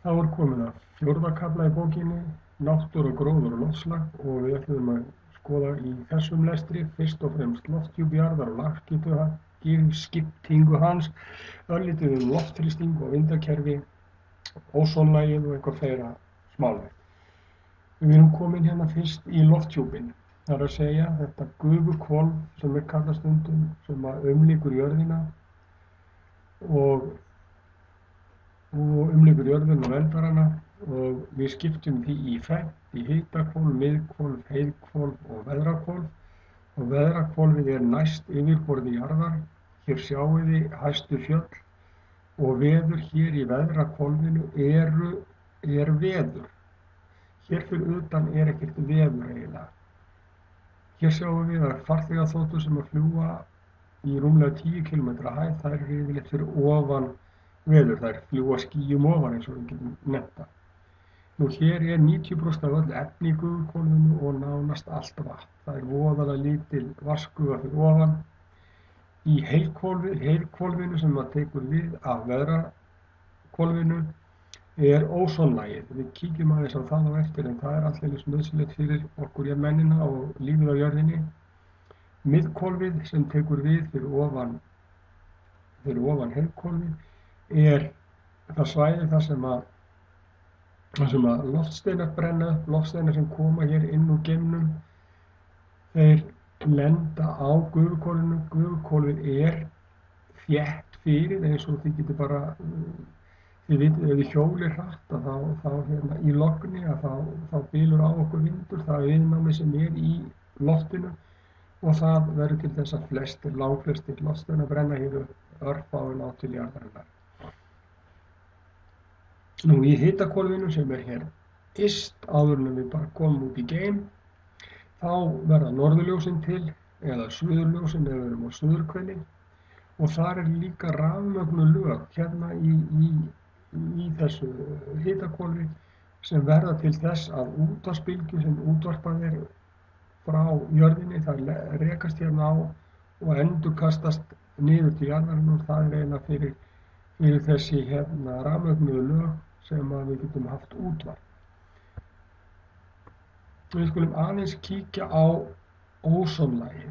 Þá er komið að fjórða kafla í bókinni, náttúra, gróður og loftslag, og við ætlum að skoða í þessum lestri fyrst og fremst lofthjúp jarðar og lagskiptingu hans, örlítið loftþrýsting og vindakerfi, ósonlagið og eitthvað fleira smálegt. Við erum komin hérna fyrst í lofthjúpinn, það er að segja þetta gufuhvolf sem kallað stundum, sem umlykur jörðina og umlykur jörðina og verndar hana, og við skiptum því í fernt, í hitahvolf, miðhvolf, heiðhvolf og veðrahvolf. Og veðrahvolfið er næst yfirborði jarðar, hér sjáum við hæstu fjöll, og veður hér í veðrahvolfinu er veður. Hér fyrir utan er ekkert veður eiginlega. Hér sjáum við að farþegaþotur sem fljúga í rúmlega 10 km hæð, þær eru yfirleitt fyrir ofan veður, þær fljúga skýjum ofan eins og við getum nefnt það. Nú hér er 90% af öll efni í gufuhvolfinu og nánast allt vatn. Það er voðalega lítil vatnsgufa fyrir ofan. Í heiðhvolfinu sem tekur við af veðrahvolfinu er ósonlagið. Við kíkjum aðeins á það á eftir, en það er alltaf nauðsynlegt fyrir okkur mennina og lífið á jörðinni. Miðhvolfið sem tekur við fyrir ofan heiðhvolfið er það svæði þar sem að loftsteinar brenna upp, loftsteinar sem koma hér inn úr geimnum, þeir lenda á gufuhvolfinu. Gufuhvolfið er þétt fyrir, eins og þið getur bara, þið vitið, ef þið hjólir hratt þá í logni þá bylur á okkur vindur, það viðnámið sem er í loftinu, og það verður til þess að langflestir loftsteinar brenna hér örfáin á til jarðarinnar. Nú í hitahvolfinu sem er hér yst áður en við bara komum út í geim, þá verða norðurljósin til, eða suðurljósin ef við erum á suðurhveli, og þar er líka rafmögnuð lög hérna í þessu hitahvolfi sem verða til þess að útvarpsbylgjur sem útvarpað er frá jörðinni, það rekast hérna á og endurkastast niður til jarðarinnar, og það er eiginlega fyrir þessi rafmögnuðu lög sem við getum haft útvarp. Við skulum aðeins kíkja á ósonlagið.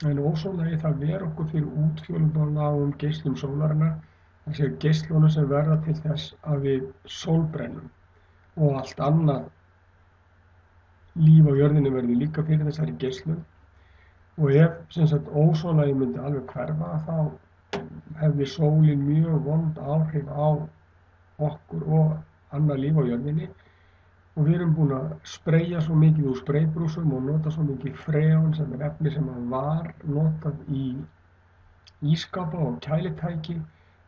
En ósonlagið það ver okkur fyrir útfjólubláum geislum sólarinnar, það sé geislunum sem verða til þess að við sólbrennum, og allt annað líf á jörðinni verður líka fyrir þessari geislun. Og ef ósonlagið myndi alveg hverfa, þá hefði sólin mjög vond áhrif á okkur og annað líf á jörðinni, og við erum búin að spreyja svo mikið úr spreybrúsum og nota svo mikið freon sem er efni sem var notað í ísskápa og kælitæki,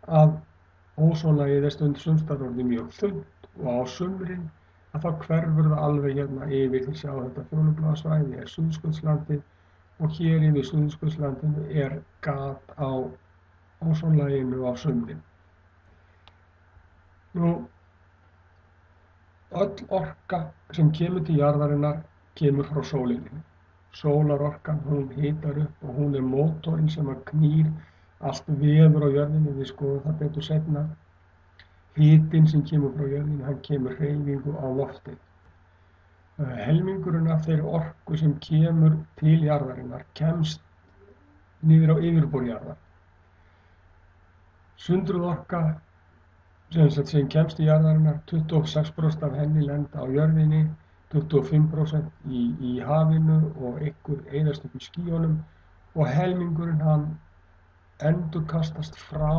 að ósonlagið er sumstaðar orðið mjög þunnt, og á sumrin að þá hverfur það alveg hérna yfir. Þið sjá þetta fjólubláa svæði er Suðurskautslandið, og hér yfir Suðurskautslandinu er gat á ósonlaginu á sumrin. Nú, öll orka sem kemur til jarðarinnar kemur frá sólinni. Sólarorkan, hún hitar upp og hún er mótorinn sem knýr allt veður á jörðinni, við skoðum það betur seinna. Hitinn sem kemur frá jörðinni, hann kemur hreyfingu á loftið. Helmingurinn af þeirri orku sem kemur til jarðarinnar kemst niður á yfirborð jarðar. Sundruð orka sem kemst í jarðarinnar, 26% af henni lenda á jörðinni, 25% í hafinu og einhver eyðast upp í skýjunum, og helmingurinn hann endurkastast frá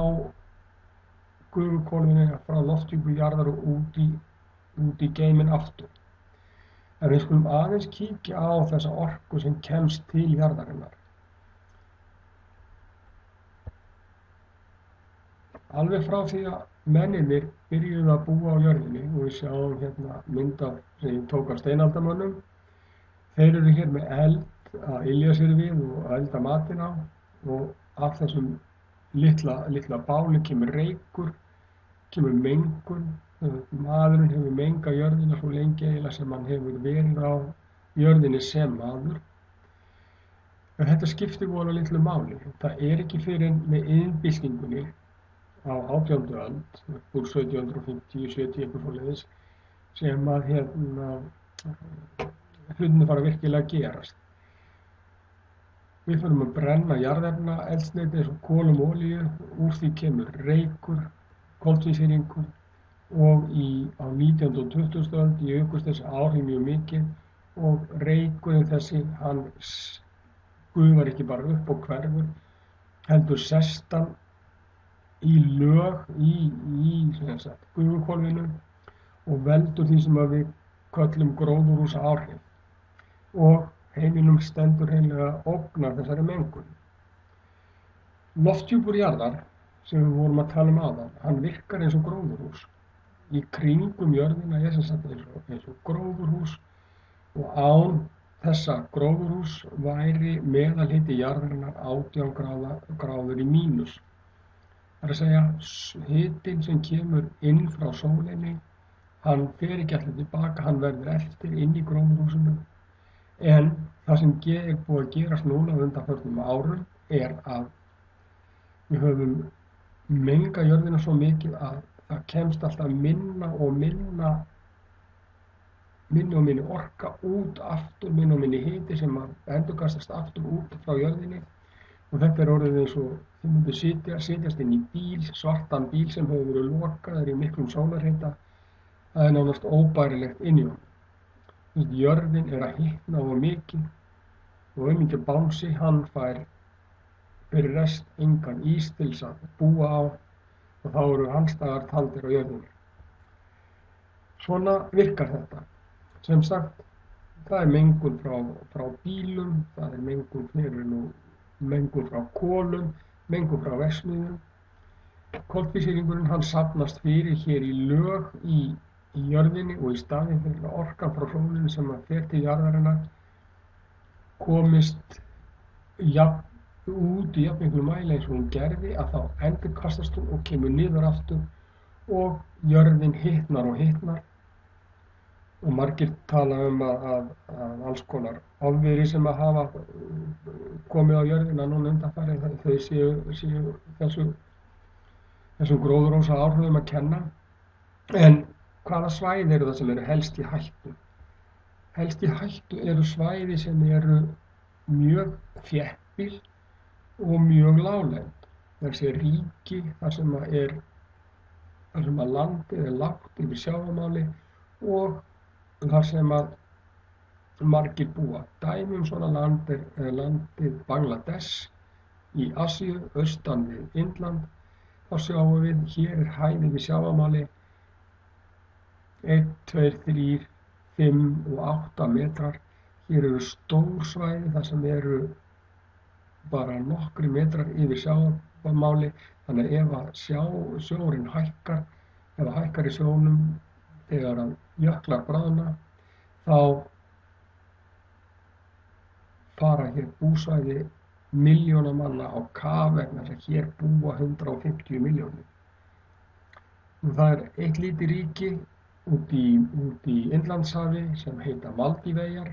gufuhvolfinu, frá lofthjúpi jarðar og út í geiminn aftur. En við skulum aðeins kíkja á þessa orku sem kemst til jarðarinnar. Alveg frá því að mennirnir byrjuðu að búa á jörðinni, og við sjáum hérna mynd af sem ég tók af steinaldamönnum. Þeir eru hér með eld að ylja sér við og elda matinn á, og af þessum litla báli kemur reykur, kemur mengun. Maðurinn hefur mengað jörðina svo lengi eiginlega sem hann hefur verið á jörðinni sem maður. En þetta skiptir voðalega litlu máli. Það er ekki fyrr en með iðnbyltingunni á 18. öld, upp úr 1750, 70 eitthvað svoleiðis, sem að hlutirnir fara virkilega að gerast. Við förum að brenna jarðefnaeldsneyti eins og kolum og olíu, úr því kemur reykur, koltvísýringur og á 19. og 20. öld jukust þessi áhrif mjög mikið og reykurinn þessi, hann gufar ekki bara upp og hverfur, heldur sest hann í lög í gufuhvolfinu og veldur því sem við köllum gróðurhúsaáhrif og heiminum stendur hreinlega ógn af þessari mengun. Lofthjúpur jarðar, sem við vorum að tala um áðan, hann virkar eins og gróðurhús. Í kringum jörðina er sem sagt eins og gróðurhús og án þessa gróðurhús væri meðalhiti jarðarinnar 18 gráður í mínus. Það er að segja, hitinn sem kemur inn frá sólinni, hann fer ekki allir tilbaka, hann verður eftir inn í gróðurhúsinu. En það sem er búið að gerast núna á undanförnum árum er að við höfum mengað jörðina svo mikið að það kemst alltaf minna og minni orka út aftur, minni og minni hiti sem að endurkastast aftur út frá jörðinni. Og þetta er orðið eins og þið myndu setjast inn í bíl, svartan bíl sem hefur verið lokaður í miklum sólarhita. Það er nánast óbærilegt inn í honum. Jörðin er að hitna of mikið og auðvitað bánsi, hann fær fyrir rest engan ís til þess að búa á og þá eru hans dagar taldir á jörðinni. Svona virkar þetta. Sem sagt, það er mengun frá bílum, það er mengun frá kolum, mengun frá verksmiðjum. Koltvísýringurinn hann safnast fyrir hér í lög í jörðinni og í staðinn fyrir að orkan frá sólinni sem að fer til jarðarinnar komist út í jafn miklu mæli eins og hún gerði, að þá endurkastast hún og kemur niður aftur og jörðin hitnar og hitnar. Og margir tala að alls konar ofviðri sem að hafa komið á jörðina núna undanfarið, þau séu þessum gróðurhúsaáhrifum að kenna. En hvaða svæði eru það sem eru helst í hættu? Helst í hættu eru svæði sem eru mjög þéttbýl og mjög láglend. Þessi ríki þar sem að landið er lágt yfir sjávarmáli og þar sem að margir búa. Dæmi svona land er landið Bangladesh í Asíu, austan við Indland. Þá sjáum við, hér er hæð yfir sjávarmáli 1, 2, 3, 5 og 8 metrar. Hér eru stór svæði þar sem eru bara nokkri metrar yfir sjávarmáli. Þannig ef að sjórinn hækkar, eða hækkar í sjónum þegar að jöklar bráðna, þá fara hér búsvæði milljóna manna á kaf vegna þess að hér búa 150 milljónir. Það er eitt lítið ríki út í Indlandshafi sem heita Maldíveyjar,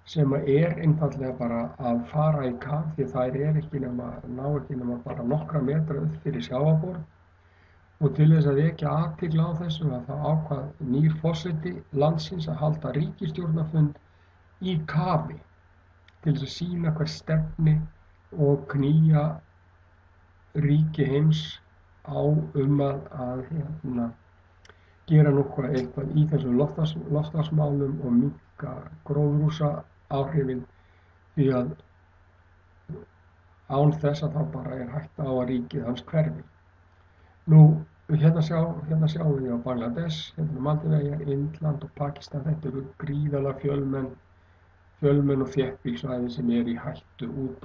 sem er einfaldlega bara að fara í kaf því þær ná ekki nema bara nokkra metra upp fyrir sjávarborð. Og til þess að vekja athygli á þessu að þá ákvað nýr forseti landsins að halda ríkisstjórnarfund í kafi til þess að sýna hver stefni og knýja ríki heims á að gera eitthvað í þessum loftslagsmálum og minnka gróðurhúsaáhrifin því að án þess að þá bara er hætta á að ríkið hans hverfi. Nú, hérna sjáum við á Bangladesh, hérna Maldíveyjar, Indland og Pakistan. Þetta eru gríðarlega fjölmenn og þéttbýlssvæði sem í hættu út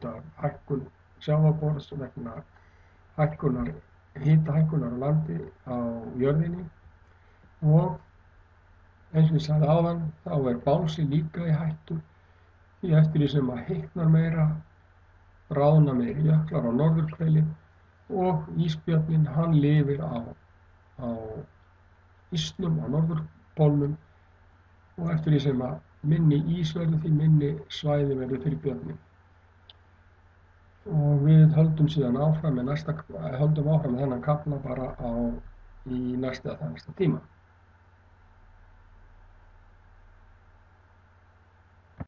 af hækkun sjávarborðs vegna hitahækkunar á landi á jörðinni. Og eins og ég sagði áðan, þá er bálsi líka í hættu því eftir því sem að hitnar meira, bráðna meiri jöklar á norðurhveli og ísbjörninn hann lifir á ísnum á norðurpólnum og eftir því sem að minni ís verður því minni svæði verður fyrir björninn. og við höldum síðan áfram með þennan kafla bara í næsta eða það næsta tíma.